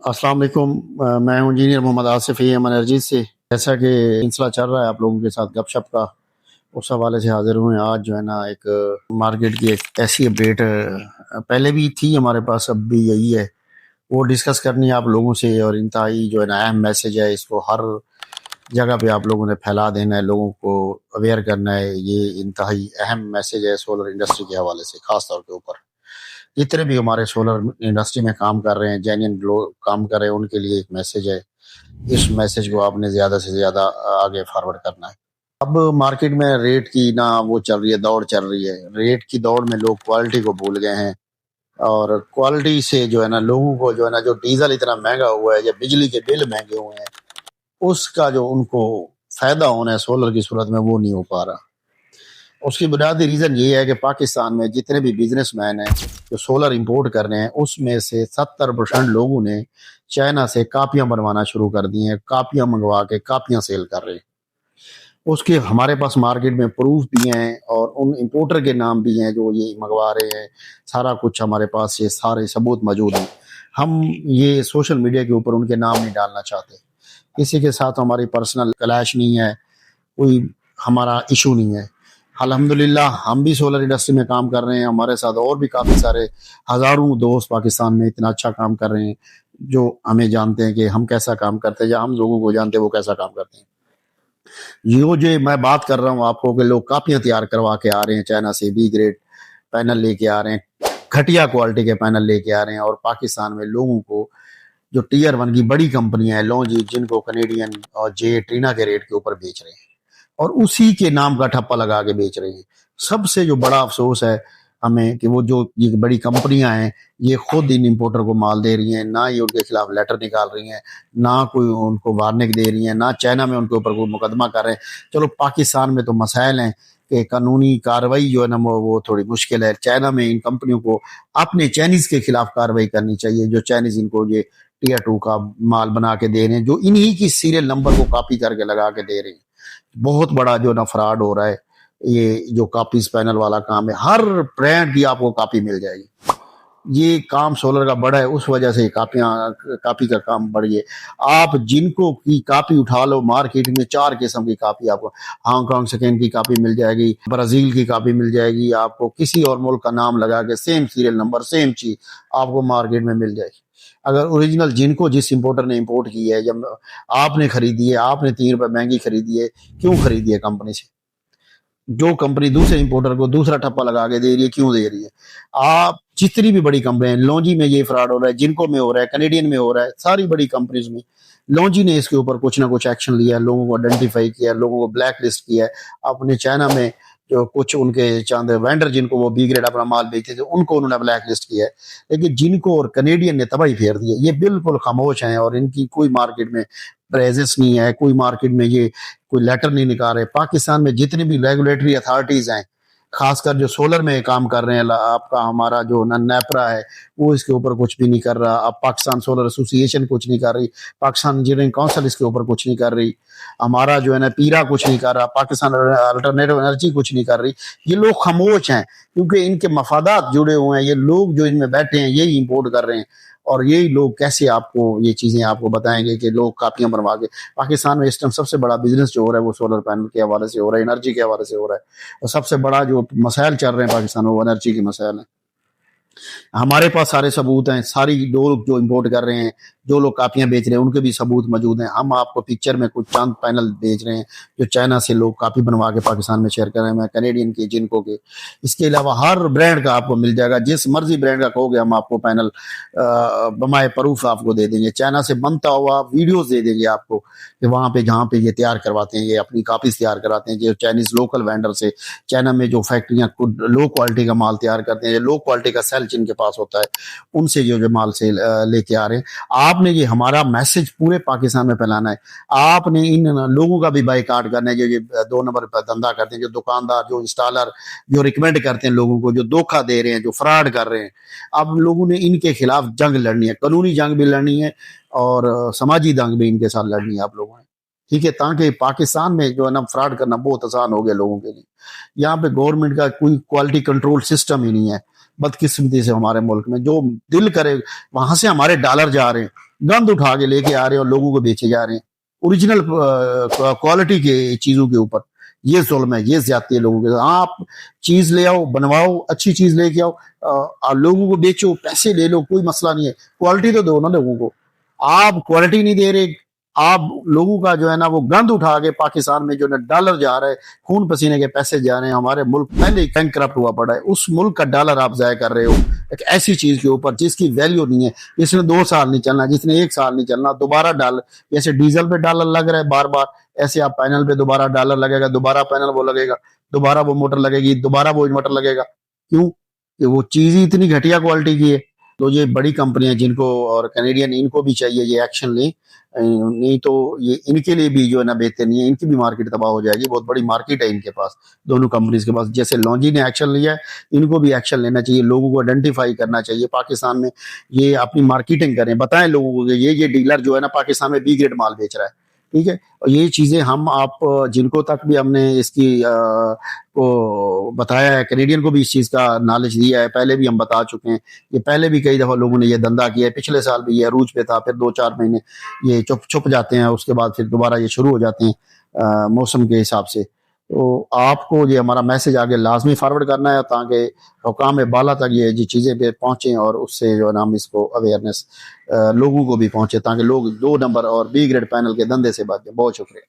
अस्सलाम वालेकुम। मैं हूँ engineer Mohammad Asif EM energy से। जैसा कि सिलसिला चल रहा है आप लोगों के साथ गपशप का, उस हवाले से हाजिर हुए। आज जो है ना एक मार्केट की एक ऐसी अपडेट पहले भी थी हमारे पास, अब भी यही है, वो डिस्कस करनी है आप लोगों से। और इंतहाई जो है ना अहम मैसेज है, इसको हर जगह पे आप लोगों ने फैला देना है, लोगों को अवेयर करना है। ये इंतहाई अहम मैसेज है सोलर इंडस्ट्री के हवाले से, ख़ास तौर के ऊपर जितने भी हमारे सोलर इंडस्ट्री में काम कर रहे हैं, जेन्युइन लोग काम कर रहे हैं, उनके लिए एक मैसेज है। इस मैसेज को आपने ज़्यादा से ज़्यादा आगे फॉरवर्ड करना है। अब मार्केट में रेट की ना वो चल रही है, दौड़ चल रही है। रेट की दौड़ में लोग क्वालिटी को भूल गए हैं, और क्वालिटी से जो है ना लोगों को जो है ना, जो डीजल इतना महंगा हुआ है या बिजली के बिल महंगे हुए हैं, उसका जो उनको फायदा होना है सोलर की सूरत में, वो नहीं हो पा रहा। उसकी बुनियादी रीज़न ये है कि पाकिस्तान में जितने भी बिजनेसमैन हैं जो सोलर इंपोर्ट कर रहे हैं, उसमें से 70% लोगों ने चाइना से कापियां बनवाना शुरू कर दी हैं। कापियां मंगवा के कापियां सेल कर रहे हैं। उसके हमारे पास मार्केट में प्रूफ भी हैं, और उन इंपोर्टर के नाम भी हैं जो ये मंगवा रहे हैं। सारा कुछ हमारे पास ये सारे सबूत मौजूद हैं। हम ये सोशल मीडिया के ऊपर उनके नाम नहीं डालना चाहते। किसी के साथ हमारी पर्सनल क्लैश नहीं है, कोई हमारा इशू नहीं है। अल्हम्दुलिल्लाह हम भी सोलर इंडस्ट्री में काम कर रहे हैं, हमारे साथ और भी काफ़ी सारे हज़ारों दोस्त पाकिस्तान में इतना अच्छा काम कर रहे हैं, जो हमें जानते हैं कि हम कैसा काम करते हैं, या हम लोगों को जानते हैं वो कैसा काम करते हैं। यो जो मैं बात कर रहा हूँ आपको कि लोग कापियाँ तैयार करवा के आ रहे हैं चाइना से, बी ग्रेड पैनल लेके आ रहे हैं, घटिया क्वालिटी के पैनल लेके आ रहे हैं, और पाकिस्तान में लोगों को जो टीयर 1 की बड़ी कंपनियां हैं, लॉन्जी, जिनको कनेडियन और जे ट्रीना के रेट के ऊपर बेच रहे हैं, और उसी के नाम का ठप्पा लगा के बेच रहे हैं। सबसे जो बड़ा अफसोस है हमें कि वो जो ये बड़ी कंपनियां हैं, ये खुद इन इंपोर्टर को माल दे रही हैं, ना ये उनके खिलाफ लेटर निकाल रही हैं, ना कोई उनको वार्निंग दे रही हैं, ना चाइना में उनके ऊपर कोई मुकदमा कर रहे हैं। चलो पाकिस्तान में तो मसाइल हैं कि कानूनी कार्रवाई जो है ना वो थोड़ी मुश्किल है। चाइना में इन कंपनियों को अपने चाइनीज के खिलाफ कार्रवाई करनी चाहिए, जो चाइनीज इनको ये टियर 2 का माल बना के दे रहे हैं, जो इन्हीं की सीरियल नंबर को कॉपी करके लगा के दे रहे हैं। बहुत बड़ा जो ना फ्रॉड हो रहा है। ये जो कॉपीज पैनल वाला काम है, हर ब्रांड की आपको कॉपी मिल जाएगी। ये काम सोलर का बड़ा है, उस वजह से कॉपी का काम बढ़ी है। आप जिनको की कॉपी उठा लो, मार्केट में 4 किस्म की कॉपी आपको, हांगकांग सेकेंड की कॉपी मिल जाएगी, ब्राजील की कॉपी मिल जाएगी, आपको किसी और मुल्क का नाम लगा के सेम सीरियल नंबर सेम चीज आपको मार्केट में मिल जाएगी। अगर ओरिजिनल जिनको जिस इंपोर्टर ने इंपोर्ट की है, जब आपने खरीदी है, आपने 3 रुपए महंगी खरीदी है, क्यों खरीदी है कंपनी से? जो कंपनी दूसरे इंपोर्टर को दूसरा ठप्पा लगा के दे रही है, क्यों दे रही है? आप जितनी भी बड़ी कंपनी, लॉन्जी में ये फ्रॉड हो रहा है, जिनको में हो रहा है, कनेडियन में हो रहा है, सारी बड़ी कंपनीज में लॉन्जी ने इसके ऊपर कुछ ना कुछ एक्शन लिया है, लोगों को आइडेंटिफाई किया, लोगों को ब्लैक लिस्ट किया है। अपने चाइना में जो कुछ उनके चांद वेंडर जिनको वो बी ग्रेड अपना माल बेचते थे, उनको उन्होंने ब्लैक लिस्ट किया है। लेकिन जिनको और कनेडियन ने तबाही फेर दी है, ये बिल्कुल खामोश हैं, और इनकी कोई मार्केट में प्रेजेंस नहीं है, कोई मार्केट में ये कोई लेटर नहीं निकाल रहे। पाकिस्तान में जितनी भी रेगुलेटरी अथॉरिटीज हैं, खासकर जो सोलर में काम कर रहे हैं, आपका हमारा जो नेपरा है, वो इसके ऊपर कुछ भी नहीं कर रहा। अब पाकिस्तान सोलर एसोसिएशन कुछ नहीं कर रही, पाकिस्तान इंजीनियरिंग काउंसिल इसके ऊपर कुछ नहीं कर रही, हमारा जो है ना पीरा कुछ नहीं कर रहा, पाकिस्तान अल्टरनेटिव एनर्जी कुछ नहीं कर रही। ये लोग खामोश हैं क्योंकि इनके मफादात जुड़े हुए हैं। ये लोग जो इनमें बैठे हैं यही इंपोर्ट कर रहे हैं, और यही लोग कैसे आपको ये चीज़ें आपको बताएंगे कि लोग कापियां बनवा के। पाकिस्तान में इस टाइम सबसे बड़ा बिजनेस जो हो रहा है वो सोलर पैनल के हवाले से हो रहा है, एनर्जी के हवाले से हो रहा है, और सबसे बड़ा जो मसाइल चल रहे हैं पाकिस्तान में वो एनर्जी के मसाइल हैं। हमारे पास सारे सबूत हैं, सारी लोग जो इंपोर्ट कर रहे हैं, जो लोग कापियां बेच रहे हैं, उनके भी सबूत मौजूद हैं। हम आपको पिक्चर में कुछ चंद पैनल बेच रहे हैं जो चाइना से लोग कापी बनवा के पाकिस्तान में शेयर कर रहे हैं, कनेडियन के, जिनको के। इसके अलावा हर ब्रांड का आपको मिल जाएगा, जिस मर्जी ब्रांड का कहोगे हम आपको पैनल बमाए प्रूफ आपको दे देंगे। चाइना से बनता हुआ वीडियोज दे देंगे आपको कि वहाँ पे जहाँ पे ये तैयार करवाते हैं, ये अपनी कापीज तैयार करवाते हैं, जो चाइनीज लोकल वेंडर से। चाइना में जो फैक्ट्रियाँ लो क्वालिटी का माल तैयार करते हैं, लो क्वालिटी का सेल जिनके पास होता है, उनसे जो माल से लेके आ रहे हैं। आपने ये हमारा मैसेज पूरे पाकिस्तान में फैलाना है। आपने इन लोगों का भी बाइकाट करना है जो ये 2 नंबर पर धंधा करते हैं, जो दुकानदार, जो इंस्टॉलर, जो रिकमेंड करते हैं लोगों को, जो धोखा दे रहे हैं, जो फ्रॉड कर रहे हैं। अब लोगों ने इनके खिलाफ जंग लड़नी है, कानूनी जंग भी लड़नी है, और समाजी जंग भी इनके साथ लड़नी है आप लोगों ने, ठीक है? ताकि पाकिस्तान में जो है ना फ्रॉड करना बहुत आसान हो गया लोगों के लिए। यहाँ पे गवर्नमेंट का कोई क्वालिटी कंट्रोल सिस्टम ही नहीं है। बदकिस्मती से हमारे मुल्क में जो दिल करे वहां से हमारे डॉलर जा रहे हैं, गंद उठा के लेके आ रहे हैं और लोगों को बेचे जा रहे हैं ओरिजिनल क्वालिटी के चीजों के ऊपर। ये जुल्म है, ये ज्यादती है लोगों के साथ। आप चीज ले आओ, बनवाओ, अच्छी चीज लेके आओ, लोगों को बेचो, पैसे ले लो, कोई मसला नहीं है, क्वालिटी तो दो ना लोगों को। आप क्वालिटी नहीं दे रहे, आप लोगों का जो है ना वो गंद उठा के पाकिस्तान में जो है डॉलर जा रहा है, खून पसीने के पैसे जा रहे हैं, हमारे मुल्क पहले ही बैंक करप्ट हुआ पड़ा है, उस मुल्क का डॉलर आप जाया कर रहे हो एक ऐसी चीज के ऊपर जिसकी वैल्यू नहीं है, जिसने 2 साल नहीं चलना, जिसने 1 साल नहीं चलना, दोबारा डॉलर, जैसे डीजल पे डॉलर लग रहा है बार बार, ऐसे आप पैनल पे दोबारा डॉलर लगेगा, दोबारा पैनल वो लगेगा, दोबारा वो मोटर लगेगी, दोबारा वो मोटर लगेगा। क्यों? कि वो चीज ही इतनी घटिया क्वालिटी की है। तो ये बड़ी कंपनियां जिनको और कैनेडियन, इनको भी चाहिए ये एक्शन लें, नहीं तो ये इनके लिए भी जो है ना बेहतर नहीं है, इनकी भी मार्केट तबाह हो जाएगी। बहुत बड़ी मार्केट है इनके पास, दोनों कंपनीज के पास। जैसे लॉन्जी ने एक्शन लिया है, इनको भी एक्शन लेना चाहिए, लोगों को आइडेंटिफाई करना चाहिए पाकिस्तान में, ये अपनी मार्केटिंग करें, बताएं लोगों को कि ये डीलर जो है ना पाकिस्तान में बी ग्रेड माल बेच रहा है, ठीक है। और ये चीजें हम आप जिनको तक भी हमने इसकी को बताया है, कैनेडियन को भी इस चीज का नॉलेज दिया है, पहले भी हम बता चुके हैं, ये पहले भी कई दफा लोगों ने ये धंधा किया है, पिछले साल भी ये अरूज पे था, फिर 2-4 महीने ये छुप जाते हैं, उसके बाद फिर दोबारा ये शुरू हो जाते हैं मौसम के हिसाब से। तो आपको ये हमारा मैसेज आगे लाजमी फॉरवर्ड करना है ताकि हुकाम बाला तक ये चीज़ें पे पहुँचें और उससे जो है ना हम इसको अवेयरनेस लोगों को भी पहुँचे, ताकि लोग 2 नंबर और बी ग्रेड पैनल के धंधे से बचें। बहुत शुक्रिया।